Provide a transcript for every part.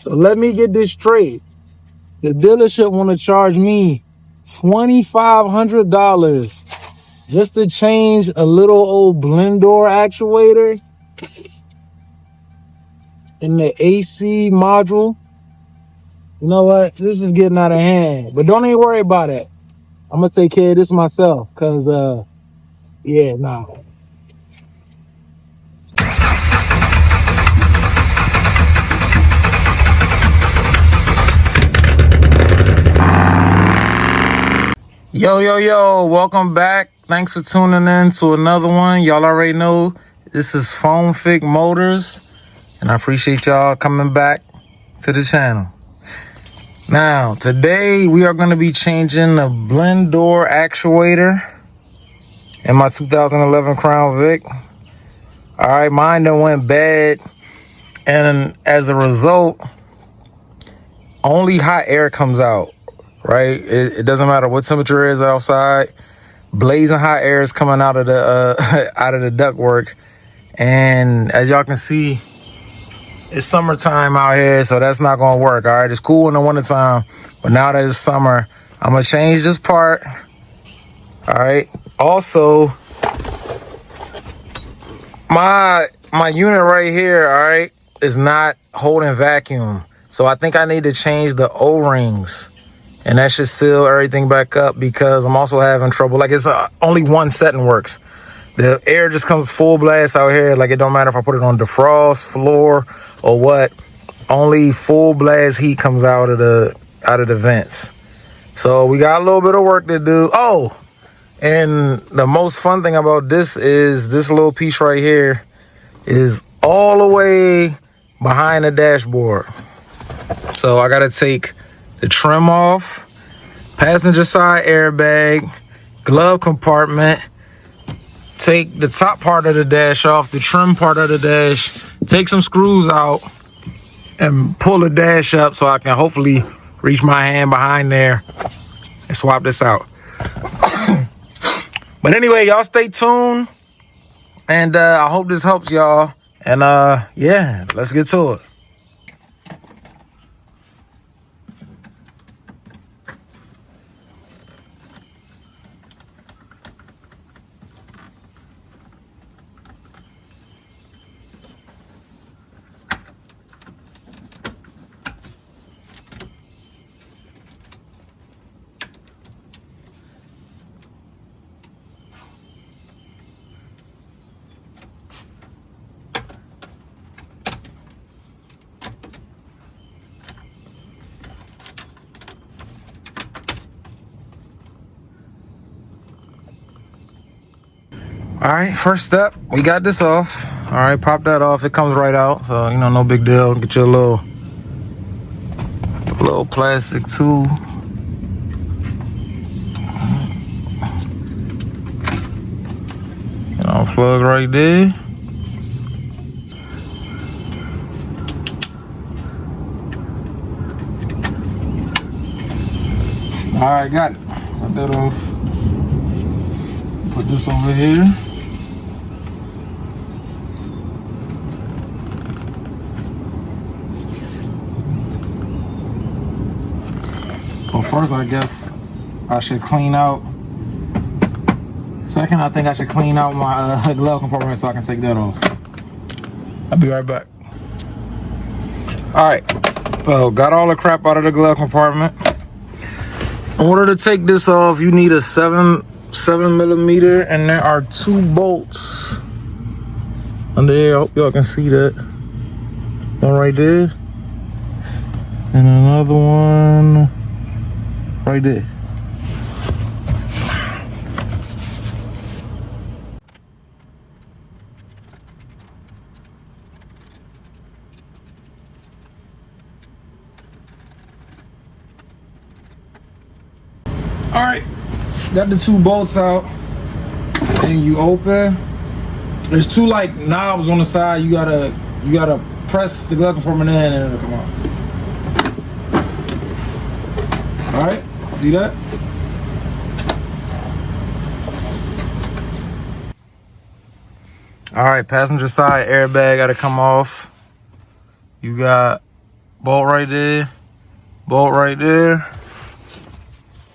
So let me get this straight. The dealership want to charge me $2,500 just to change a little old blend door actuator in the AC module. You know what? This is getting out of hand. But don't even worry about it. I'm going to take care of this myself. Because, yeah, nah. Yo, welcome back. Thanks for tuning in to another one. Y'all already know this is Foam Fic Motors, and I appreciate y'all coming back to the channel. Now, today we are going to be changing the blend door actuator in my 2011 Crown Vic. All right, mine done went bad, and as a result, only hot air comes out. Right, it doesn't matter what temperature is outside. Blazing hot air is coming out of the out of the ductwork, and as y'all can see, it's summertime out here, so that's not gonna work. All right, it's cool in the wintertime, but now that it's summer, I'm gonna change this part. All right. Also, my unit right here, all right, is not holding vacuum, so I think I need to change the O-rings. And that should seal everything back up, because I'm also having trouble. Like, it's only one setting works. The air just comes full blast out here. Like, it don't matter if I put it on defrost, floor, or what. Only full blast heat comes out of the vents. So we got a little bit of work to do. Oh, and the most fun thing about this is this little piece right here is all the way behind the dashboard. So I gotta take the trim off, passenger side airbag, glove compartment, take the top part of the dash off, the trim part of the dash, take some screws out, and pull the dash up so I can hopefully reach my hand behind there and swap this out. But anyway, y'all stay tuned, and I hope this helps y'all. And yeah, let's get to it. All right, first step, we got this off. All right, pop that off. It comes right out, so you know, no big deal. Get your little plastic tool. And I'll plug right there. All right, got it. Got that off. Put this over here. Well, first, I guess I should clean out. Second, I think I should clean out my glove compartment so I can take that off. I'll be right back. All right, so got all the crap out of the glove compartment. In order to take this off, you need a 7mm, and there are 2 bolts under there. I hope y'all can see that. One right there, and another one right there. All right, got the 2 bolts out, and you open. There's 2 like knobs on the side. You gotta press the glove compartment in, and it'll come out. All right, see that? All right, passenger side airbag gotta come off. You got Bolt right there. Bolt right there.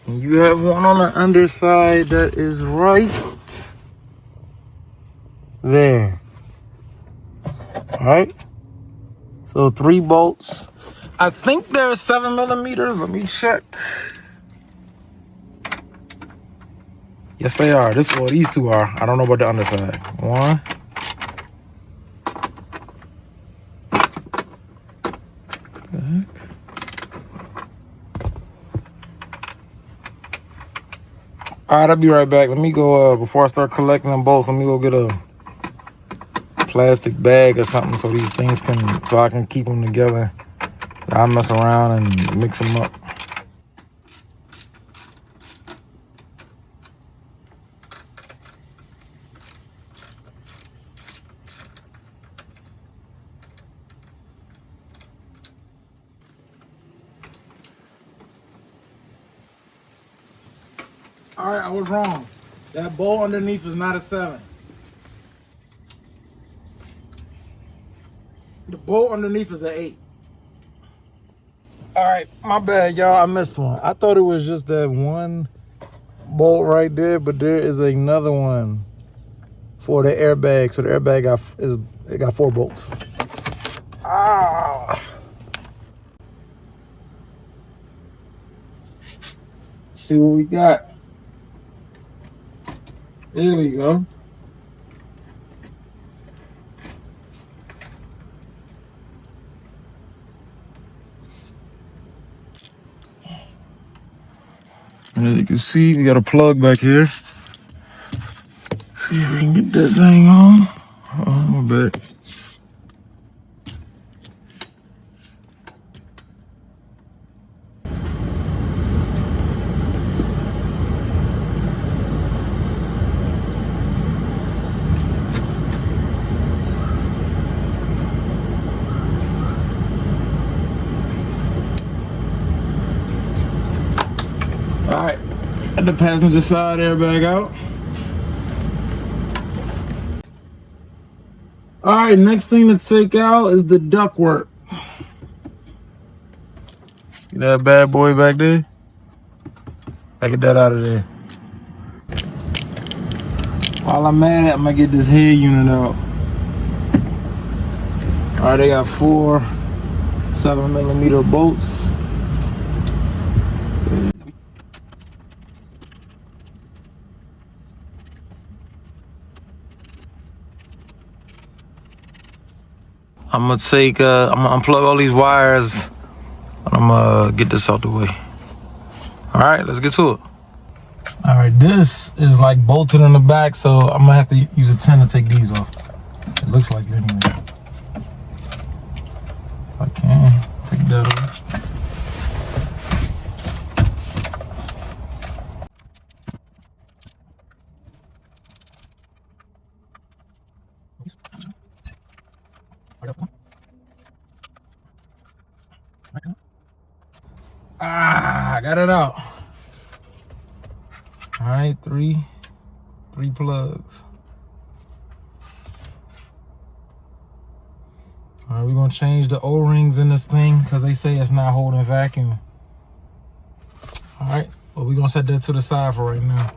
And you have one on the underside that is right there. All right. So 3 bolts. I think they're 7 millimeters. Let me check. Yes, they are. These 2 are. I don't know about the underside. 1. The heck? All right, I'll be right back. Let me go, before I start collecting them bolts, let me go get a plastic bag or something so these things so I can keep them together. I'll mess around and mix them up. All right, I was wrong. That bolt underneath is not a 7. The bolt underneath is an 8. All right, my bad, y'all. I missed one. I thought it was just that one bolt right there, but there is another one for the airbag. So the airbag got 4 bolts. Ah. See what we got. There we go. As you can see, we got a plug back here. See if we can get that thing on. Oh, my bad. All right, at the passenger side airbag out. All right, next thing to take out is the ductwork. See that bad boy back there? I get that out of there. While I'm at it, I'm gonna get this head unit out. All right, they got 4 7 millimeter bolts. I'm gonna unplug all these wires and I'm gonna get this out the way. All right, let's get to it. All right, this is like bolted in the back, so I'm gonna have to use a 10 to take these off. It looks like it anyway. If I can, take that off. I got it out. All right, three plugs. All right, we're gonna change the O-rings in this thing because they say it's not holding vacuum. All right, but we're gonna set that to the side for right now.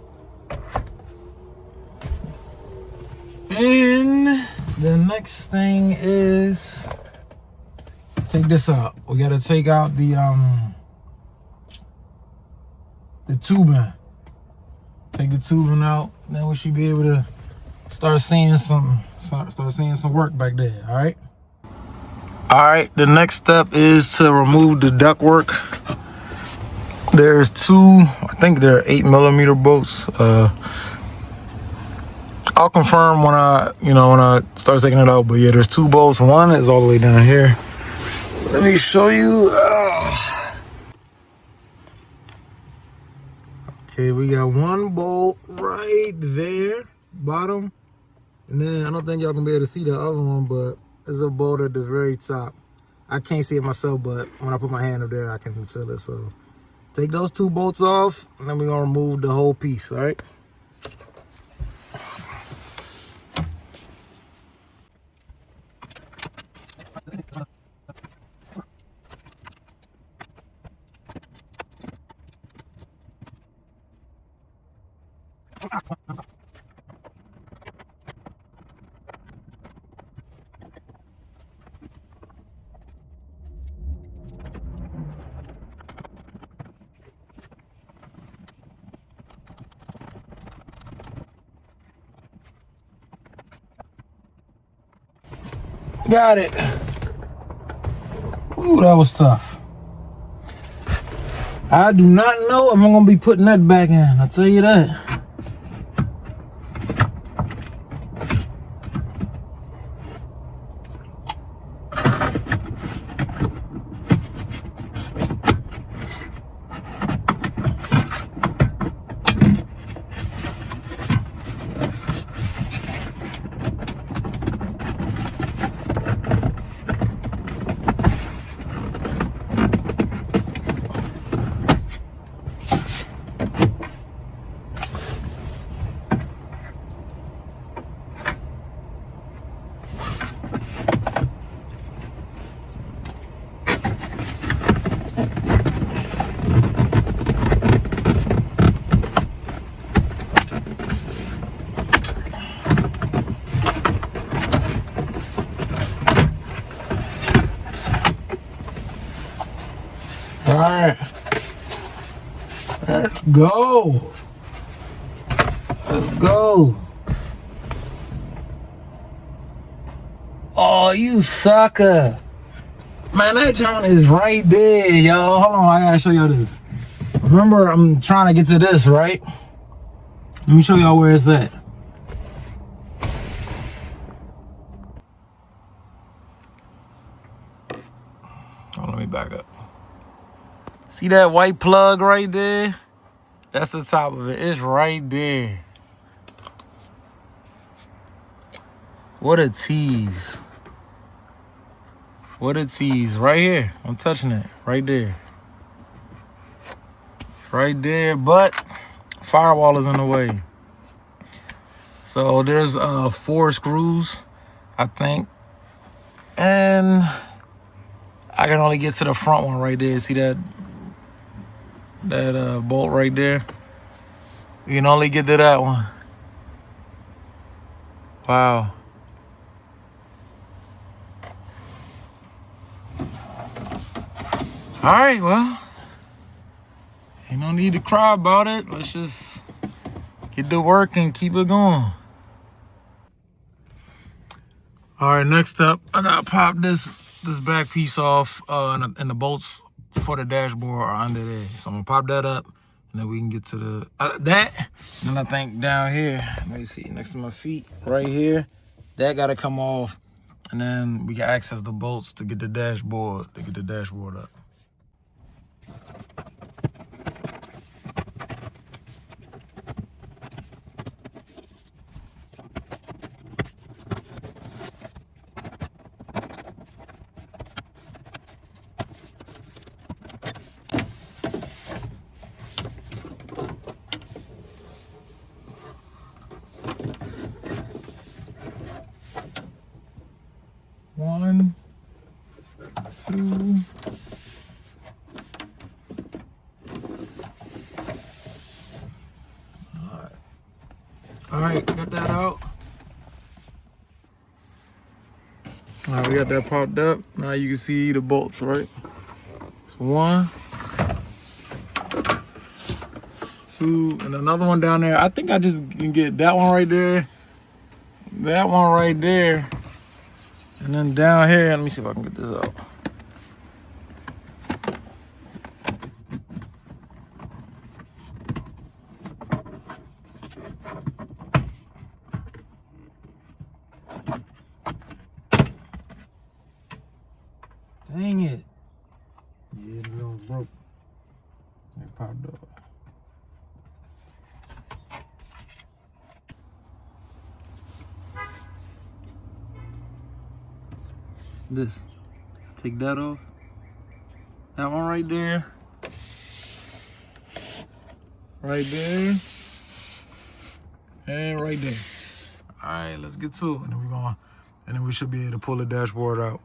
And the next thing is take this out. We gotta take out the tubing. Take the tubing out, then we should be able to start seeing something. Start seeing some work back there. All right. All right. The next step is to remove the ductwork. There's 2. I think they're 8 millimeter bolts. I'll confirm when I start taking it out. But yeah, there's 2 bolts. One is all the way down here. Let me show you. Okay, we got 1 bolt right there, bottom. And then I don't think y'all can be able to see the other one, but there's a bolt at the very top. I can't see it myself, but when I put my hand up there, I can feel it. So take those 2 bolts off, and then we're gonna remove the whole piece, all right? Got it. Ooh, that was tough. I do not know if I'm gonna be putting that back in. I'll tell you that. All right, let's go. Let's go. Oh, you sucker. Man, that joint is right there, y'all. Hold on, I gotta show y'all this. Remember, I'm trying to get to this, right? Let me show y'all where it's at. Oh, let me back up. See that white plug right there? That's the top of it. It's right there. What a tease. What a tease. Right here. I'm touching it. Right there. It's right there, but firewall is in the way. So there's 4 screws, I think. And I can only get to the front one right there. See that bolt right there? You can only get to that one. Wow. All right, well, ain't no need to cry about it. Let's just get to work and keep it going. All right, next up, I gotta pop this back piece off, and the bolts for the dashboard are under there. So I'm gonna pop that up, and then we can get to the that. And then I think down here, let me see, next to my feet, right here, that gotta come off, and then we can access the bolts to get the dashboard up. One, two. All right, got that out. All right, we got that popped up. Now you can see the bolts, right? So 1, 2, and another one down there. I think I just can get that one right there, that one right there, and then down here, let me see if I can get this out. Dang it. Yeah, it was broke. It popped up. This. Take that off. That one right there. Right there. And right there. All right, let's get to it. And then we should be able to pull the dashboard out.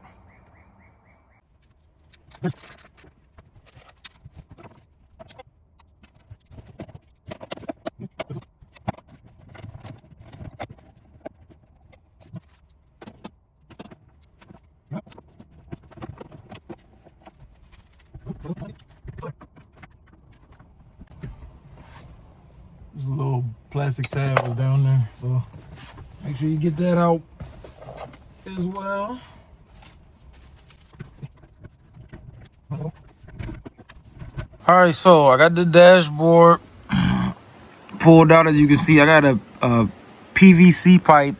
There's a little plastic tab was down there, so make sure you get that out as well. All right, so I got the dashboard pulled out. As you can see, I got a PVC pipe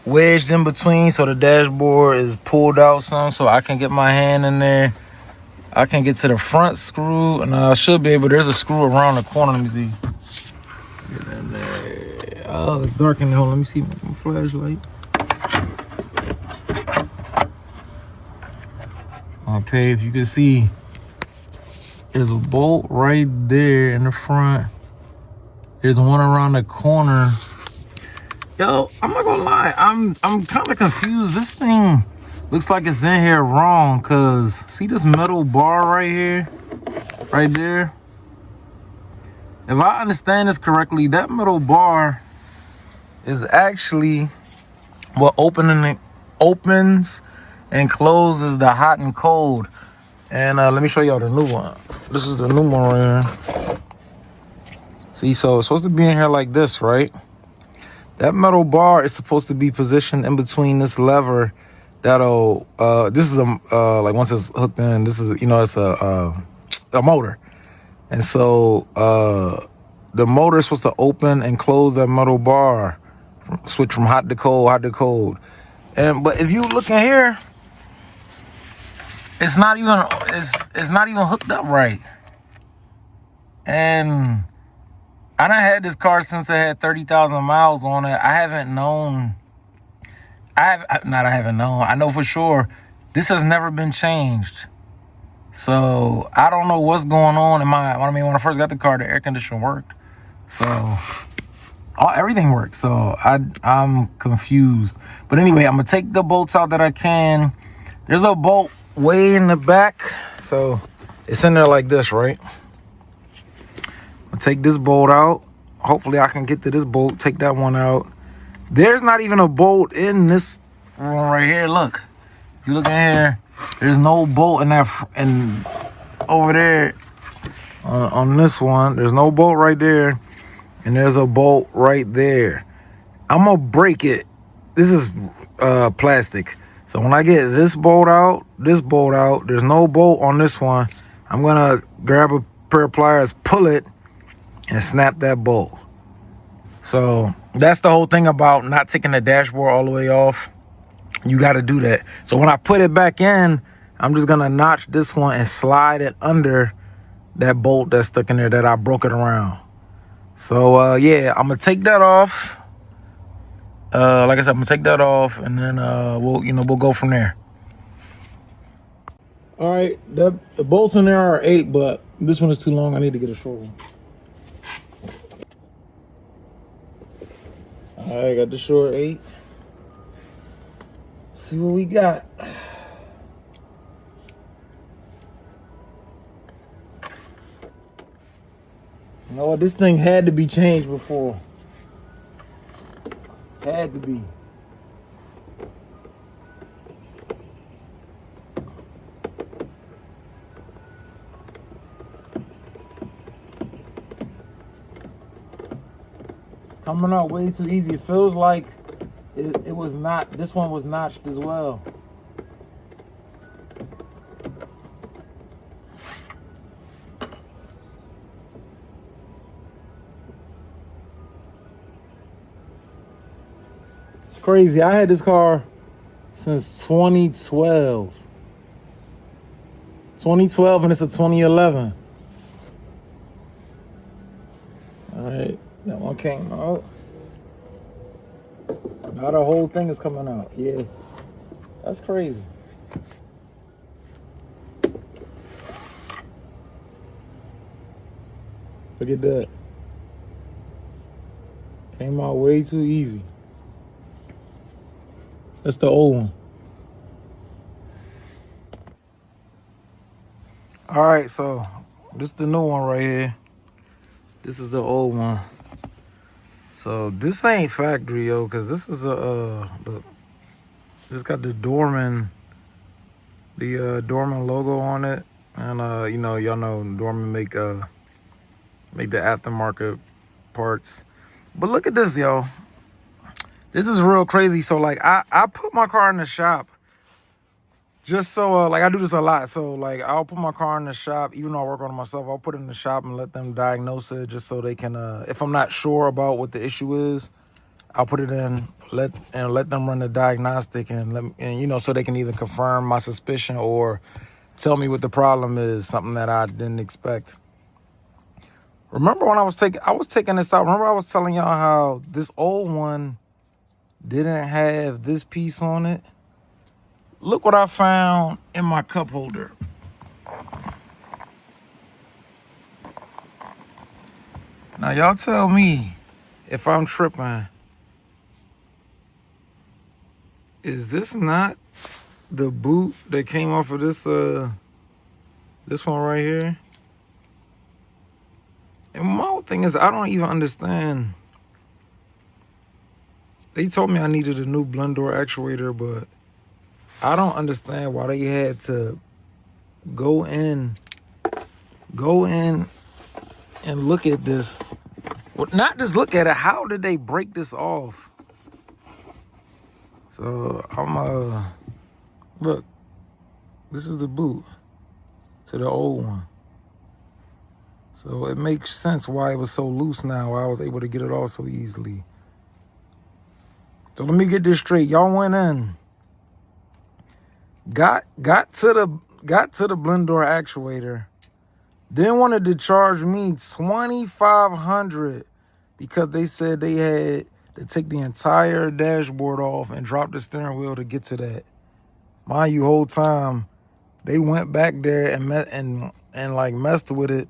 wedged in between, so the dashboard is pulled out some, so I can get my hand in there. I can get to the front screw, and I should be able. There's a screw around the corner. Let me see. Get in there. Oh, it's dark in there. Let me see my flashlight. Okay, if you can see, there's a bolt right there in the front. There's one around the corner. Yo, I'm not gonna lie, I'm kind of confused. This thing looks like it's in here wrong, cause see this metal bar right here, right there. If I understand this correctly, that metal bar is actually what opens and closes the hot and cold. And let me show y'all the new one. This is the new one right here. See, so it's supposed to be in here like this, right? That metal bar is supposed to be positioned in between this lever. That'll this is a like once it's hooked in, this is, you know, it's a motor. And so the motor is supposed to open and close that metal bar, switch from hot to cold, hot to cold. And but if you look in here, it's not even hooked up right. And I done had this car since it had 30,000 miles on it. I know for sure this has never been changed. So I don't know what's going on in when I first got the car, the air conditioner worked. So everything worked. So I'm confused. But anyway, I'm gonna take the bolts out that I can. There's a bolt way in the back. So it's in there like this, right? I'll take this bolt out. Hopefully I can get to this bolt, take that one out. There's not even a bolt in this one right here. Look, if you look in here, there's no bolt in that, and over there on this one, there's no bolt right there, and there's a bolt right there. I'm gonna break it. This is plastic. So when I get this bolt out, there's no bolt on this one. I'm gonna grab a pair of pliers, pull it, and snap that bolt. So that's the whole thing about not taking the dashboard all the way off. You got to do that. So when I put it back in, I'm just gonna notch this one and slide it under that bolt that's stuck in there that I broke it around. So yeah, I'm gonna take that off. Like I said, I'm gonna take that off, and then we'll go from there. All right, the bolts in there are 8, but this one is too long. I need to get a short one. All right, got the short 8. See what we got. You know what? This thing had to be changed before. Had to be. Coming out way too easy. It feels like it was not. This one was notched as well. It's crazy. I had this car since 2012. 2012, and it's a 2011. All right. That one came out. Now the whole thing is coming out. Yeah. That's crazy. Look at that. Came out way too easy. That's the old one. All right, so this is the new one right here. This is the old one. So this ain't factory, yo, because this is a look. This got the Dorman logo on it, and you know, y'all know Dorman make the aftermarket parts. But look at this, yo. This is real crazy. So like I put my car in the shop Just so, like, I do this a lot. So, like, I'll put my car in the shop, even though I work on it myself, I'll put it in the shop and let them diagnose it just so they can, if I'm not sure about what the issue is, I'll put it in, let them run the diagnostic and you know, so they can either confirm my suspicion or tell me what the problem is, something that I didn't expect. Remember when I was taking this out, remember I was telling y'all how this old one didn't have this piece on it? Look what I found in my cup holder. Now y'all tell me if I'm tripping. Is this not the boot that came off of this one right here? And my whole thing is I don't even understand. They told me I needed a new blend door actuator, but I don't understand why they had to go in and look at this. Well, not just look at it. How did they break this off? So I'm look. This is the boot to the old one. So it makes sense why it was so loose now. Why I was able to get it off so easily. So let me get this straight. Y'all went in, got to the blend door actuator, then wanted to charge me $2,500 because they said they had to take the entire dashboard off and drop the steering wheel to get to that. Mind you, whole time they went back there and like messed with it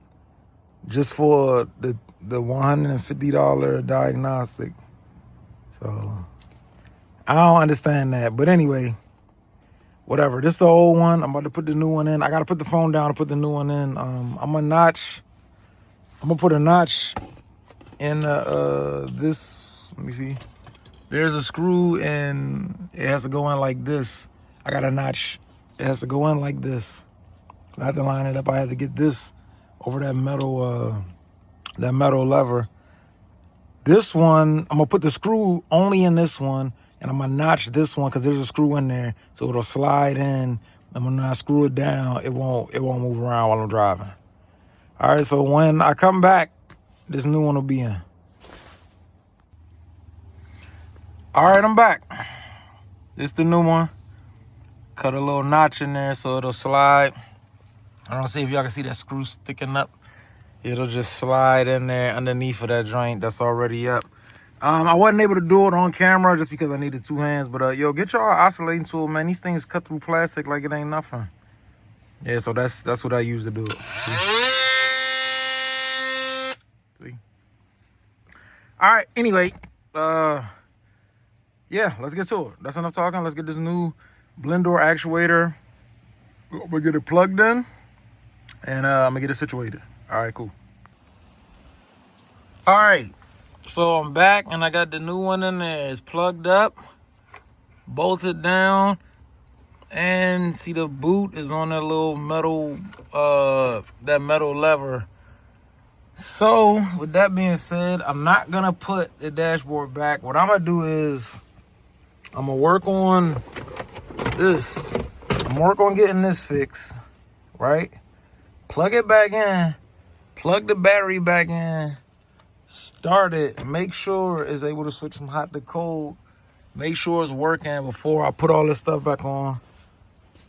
just for the $150 diagnostic. So I don't understand that. But anyway, whatever. This is the old one. I'm about to put the new one in. I gotta put the phone down to put the new one in. I'm gonna put a notch in this. Let me see. There's a screw and it has to go in like this. I got a notch. It has to go in like this. I had to line it up. I had to get this over that metal lever. This one, I'm gonna put the screw only in this one, and I'm gonna notch this one because there's a screw in there, so it'll slide in. And when I screw it down, it won't move around while I'm driving. All right, so when I come back, this new one will be in. All right, I'm back. This the new one. Cut a little notch in there so it'll slide. I don't see if y'all can see that screw sticking up. It'll just slide in there underneath of that joint that's already up. I wasn't able to do it on camera just because I needed two hands. But yo, get y'all oscillating tool, man. These things cut through plastic like it ain't nothing. Yeah, so that's what I use to do it. See? All right. Anyway, yeah, let's get to it. That's enough talking. Let's get this new blend door actuator. We'll get it plugged in, and I'm gonna get it situated. All right, cool. All right. So I'm back and I got the new one in there. It's plugged up, bolted down, and see the boot is on that little metal, that metal lever. So with that being said, I'm not gonna put the dashboard back. What I'm gonna do is I'm gonna work on this. I'm work on getting this fixed, right? Plug it back in, plug the battery back in, start it, make sure it's able to switch from hot to cold, make sure it's working before I put all this stuff back on,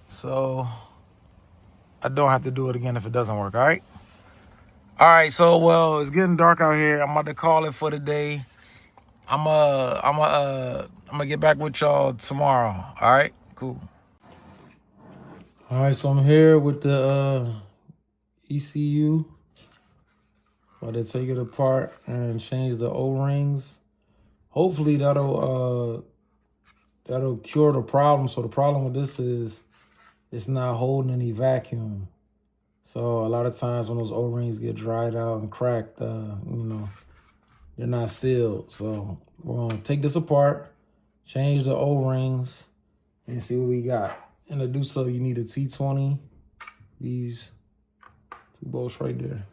so I don't have to do it again if it doesn't work. All right, so well, it's getting dark out here. I'm about to call it for the day. I'm gonna get back with y'all tomorrow. All right, cool. All right, so I'm here with the ECU. About to take it apart and change the O-rings. Hopefully that'll cure the problem. So the problem with this is it's not holding any vacuum. So a lot of times when those O-rings get dried out and cracked, they're not sealed. So we're gonna take this apart, change the O-rings, and see what we got. And to do so, you need a T20. These two bolts right there.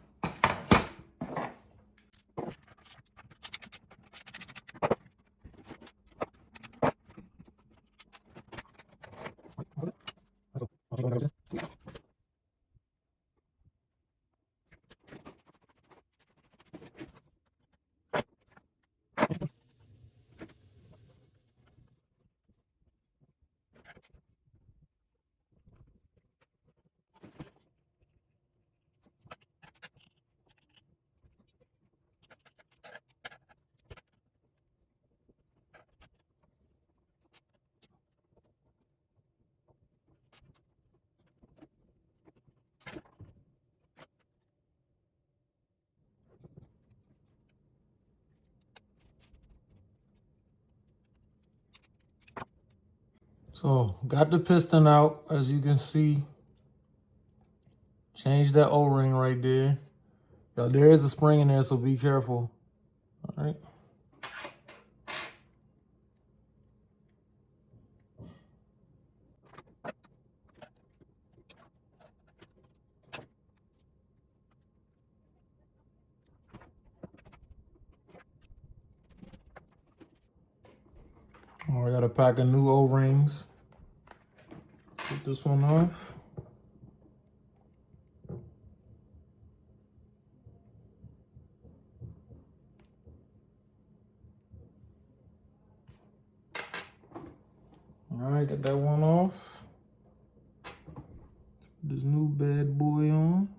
So got the piston out, as you can see. Change that O-ring right there. Yo, there is a spring in there, so be careful. All right. Oh, I got a pack of new O-rings. Take this one off. All right, got that one off. This new bad boy on.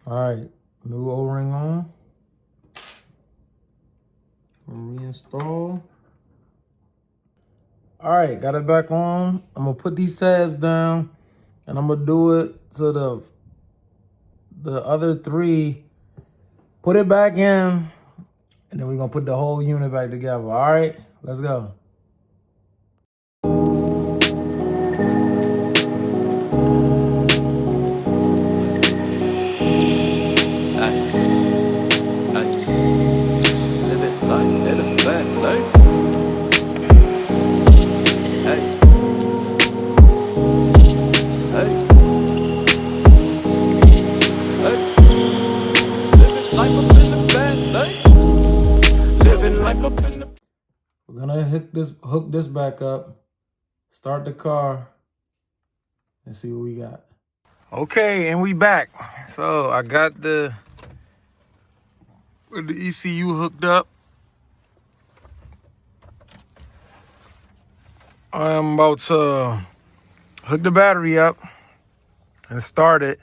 All right, new O-ring on. Reinstall. All right, got it back on. I'm gonna put these tabs down and I'm gonna do it to the other three. Put it back in, and then we're gonna put the whole unit back together. All right, let's go. We're gonna hook this back up, start the car, and see what we got. Okay, and we back. So I got the ECU hooked up. I'm about to hook the battery up and start it.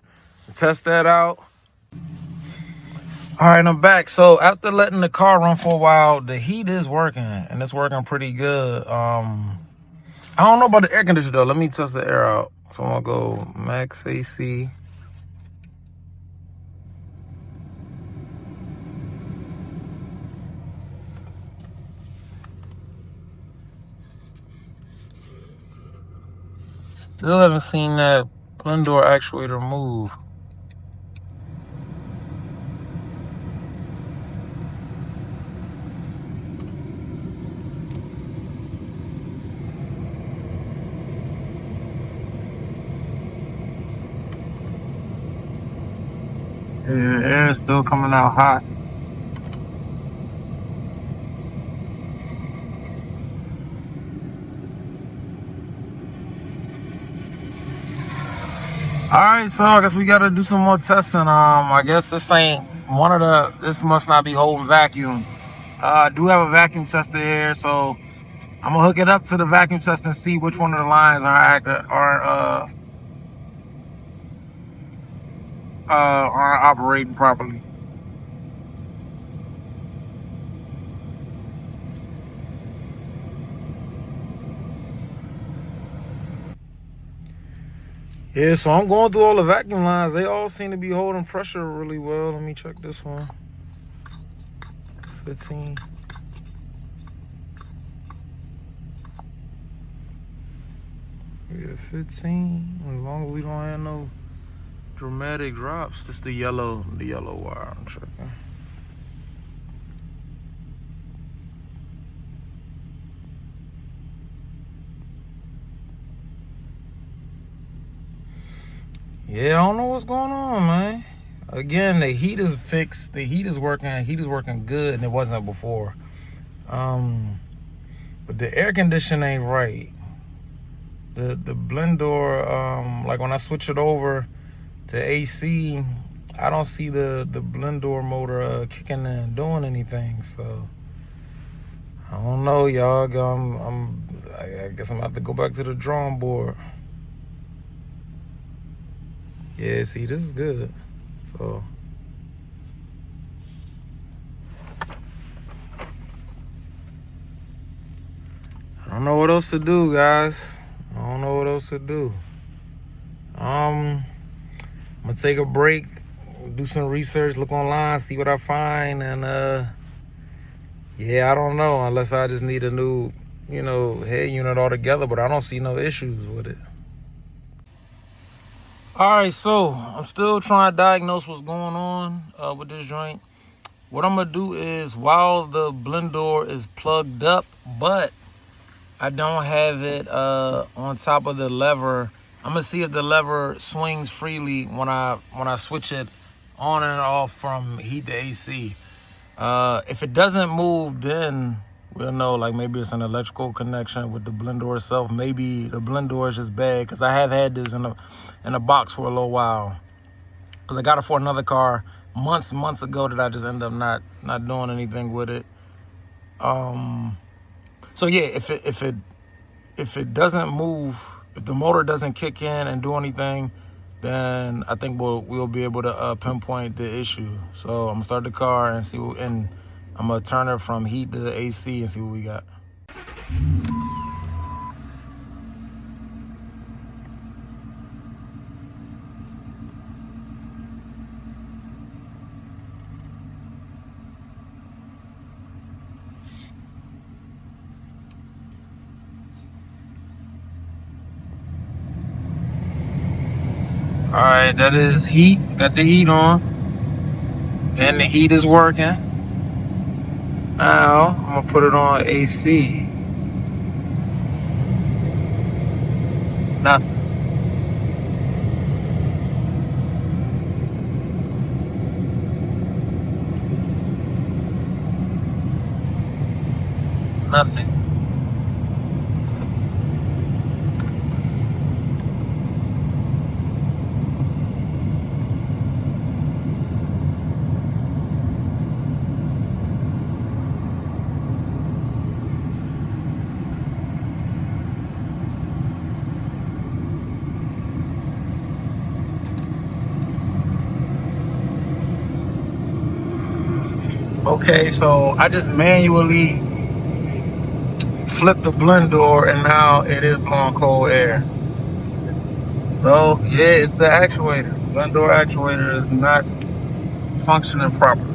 Test that out. All right, I'm back. So after letting the car run for a while, the heat is working, and it's working pretty good. I don't know about the air conditioner though. Let me test the air out. So I'm gonna go max AC. Still haven't seen that blend door actuator move. Yeah, the air is still coming out hot. All right, so I guess we gotta do some more testing. I guess this must not be holding vacuum. I do have a vacuum tester here, so I'm gonna hook it up to the vacuum tester and see which one of the lines aren't operating properly. Yeah, so I'm going through all the vacuum lines. They all seem to be holding pressure really well. Let me check this one. 15. Yeah, 15. As long as we don't have no dramatic drops. Just the yellow wire I'm checking. Yeah, I don't know what's going on, man. Again, the heat is fixed. The heat is working. Heat is working good, and it wasn't before. But the air conditioning ain't right. The blend door, like when I switch it over to AC, I don't see the blend door motor kicking in, doing anything. So I don't know, y'all. I guess I'm gonna have to go back to the drawing board. Yeah, see, this is good. So I don't know what else to do, guys. I don't know what else to do. I'm gonna take a break, do some research, look online, see what I find, and yeah, I don't know, unless I just need a new, head unit altogether, but I don't see no issues with it. All right, so I'm still trying to diagnose what's going on with this joint. What I'm gonna do is, while the blend door is plugged up, but I don't have it on top of the lever, I'm gonna see if the lever swings freely when I switch it on and off from heat to AC. If it doesn't move, then we'll know, like maybe it's an electrical connection with the blend door itself. Maybe the blend door is just bad, because I have had this in a box for a little while. Because I got it for another car months ago that I just ended up not doing anything with it. So yeah, if it doesn't move, if the motor doesn't kick in and do anything, then I think we'll be able to pinpoint the issue. So I'm gonna start the car and see and I'm gonna turn it from heat to AC and see what we got. All right, that is heat. Got the heat on, and the heat is working. Now I'm gonna put it on AC. Nothing. Nothing. Okay, so I just manually flipped the blend door, and now it is blowing cold air. So yeah, it's the actuator. Blend door actuator is not functioning properly.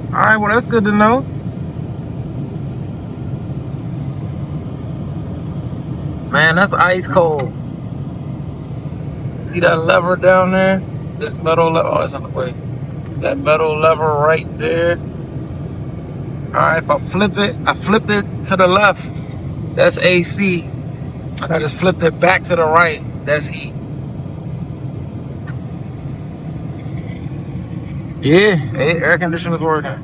All right, well, that's good to know. Man, that's ice cold. See that lever down there? This metal lever. Oh, it's on the way. That metal lever right there. All right, if I flip it to the left. That's AC. And I just flipped it back to the right. That's heat. Yeah, air conditioner's working.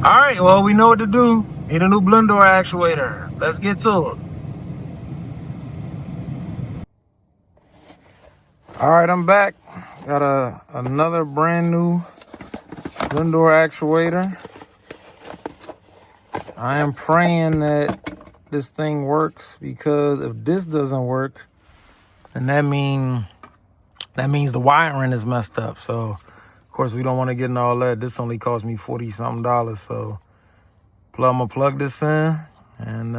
All right, well, we know what to do. Need a new blend door actuator. Let's get to it. All right, I'm back. Got another brand new blend door actuator. I am praying that this thing works, because if this doesn't work, then that means the wiring is messed up. So of course we don't want to get in all that. This only cost me $40-something. So I'm gonna plug this in and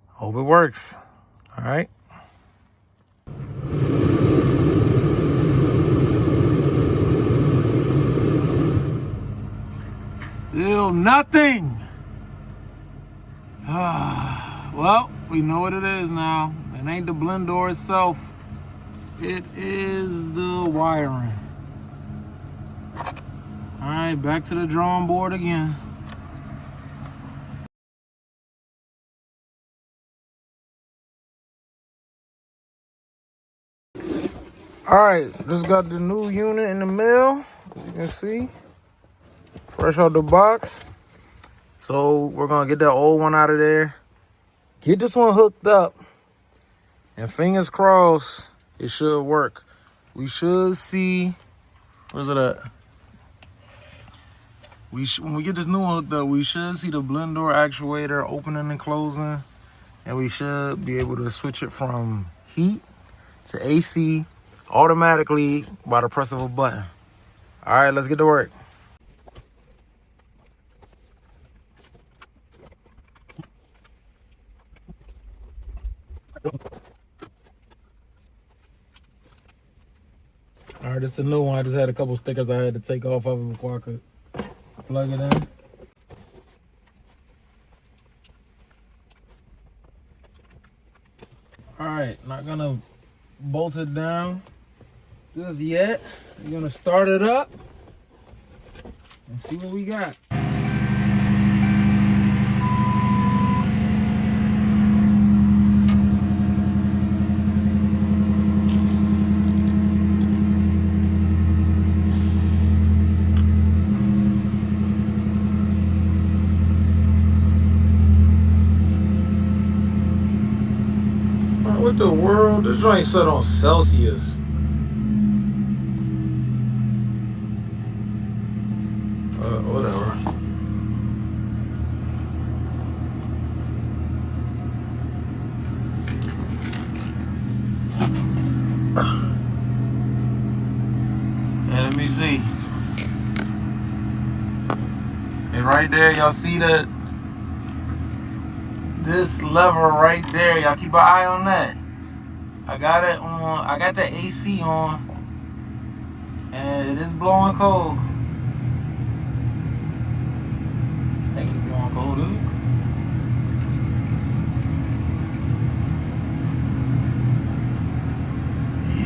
hope it works. All right. Still nothing. Well, we know what it is now. It ain't the blend door itself. It is the wiring. All right, back to the drawing board again. All right, just got the new unit in the mail. As you can see, fresh out the box. So we're gonna get that old one out of there. Get this one hooked up, and fingers crossed, it should work. We should see. Where's it at? When we get this new one hooked up, we should see the blend door actuator opening and closing, and we should be able to switch it from heat to AC automatically by the press of a button. All right, let's get to work. All right, this is a new one. I just had a couple stickers I had to take off of it before I could plug it in. All right, not gonna bolt it down just yet. We're gonna start it up and see what we got. What the world? This joint set on Celsius. Whatever. And let me see. And right there, y'all see that? This lever right there, y'all keep an eye on that. I got it on, I got the AC on, and it is blowing cold. I think it's blowing cold, is it?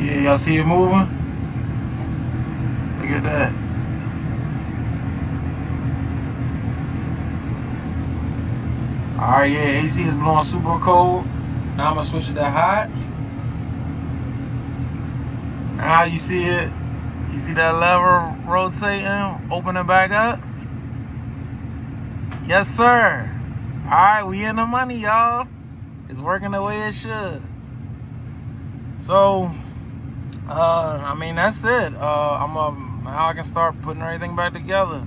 Yeah, y'all see it moving? Look at that. Alright, yeah, AC is blowing super cold. Now I'm gonna switch it to hot. Now you see it. You see that lever rotating, opening back up? Yes, sir. Alright, we in the money, y'all. It's working the way it should. So, I mean, that's it. Now I can start putting everything back together.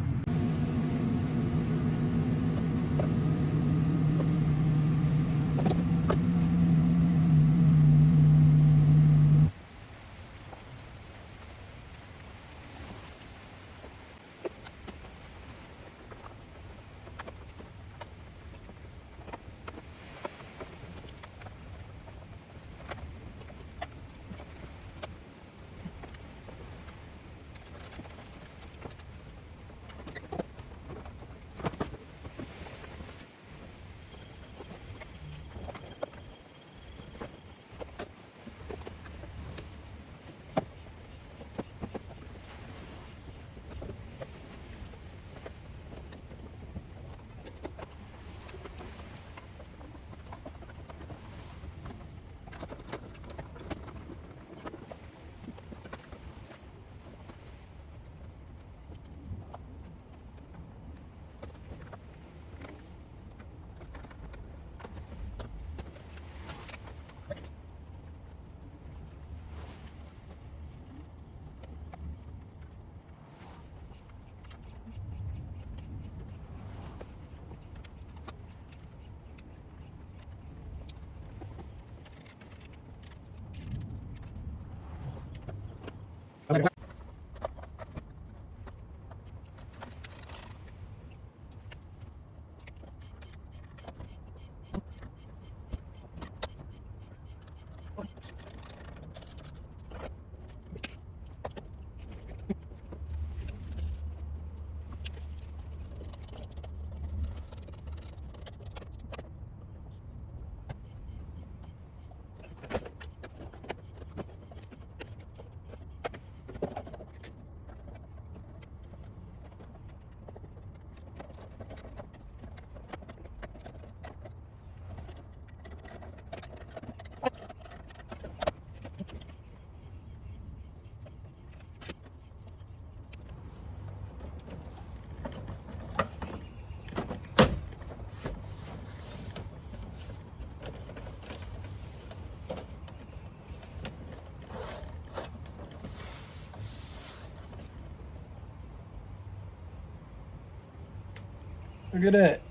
Look at that.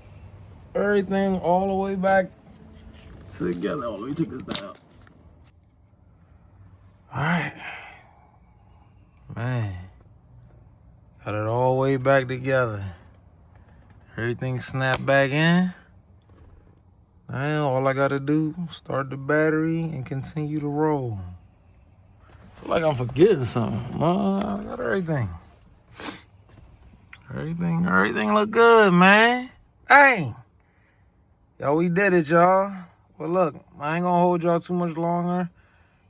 Everything all the way back together. Oh, let me take this down. All right. Man. Got it all the way back together. Everything snapped back in. Now all I gotta do, start the battery and continue to roll. I feel like I'm forgetting something. I got everything. Everything look good, man. Hey. Y'all, we did it, y'all. Well, look, I ain't gonna hold y'all too much longer.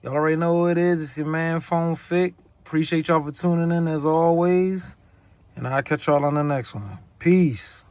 Y'all already know who it is. It's your man, Phone Fick. Appreciate y'all for tuning in as always. And I'll catch y'all on the next one. Peace.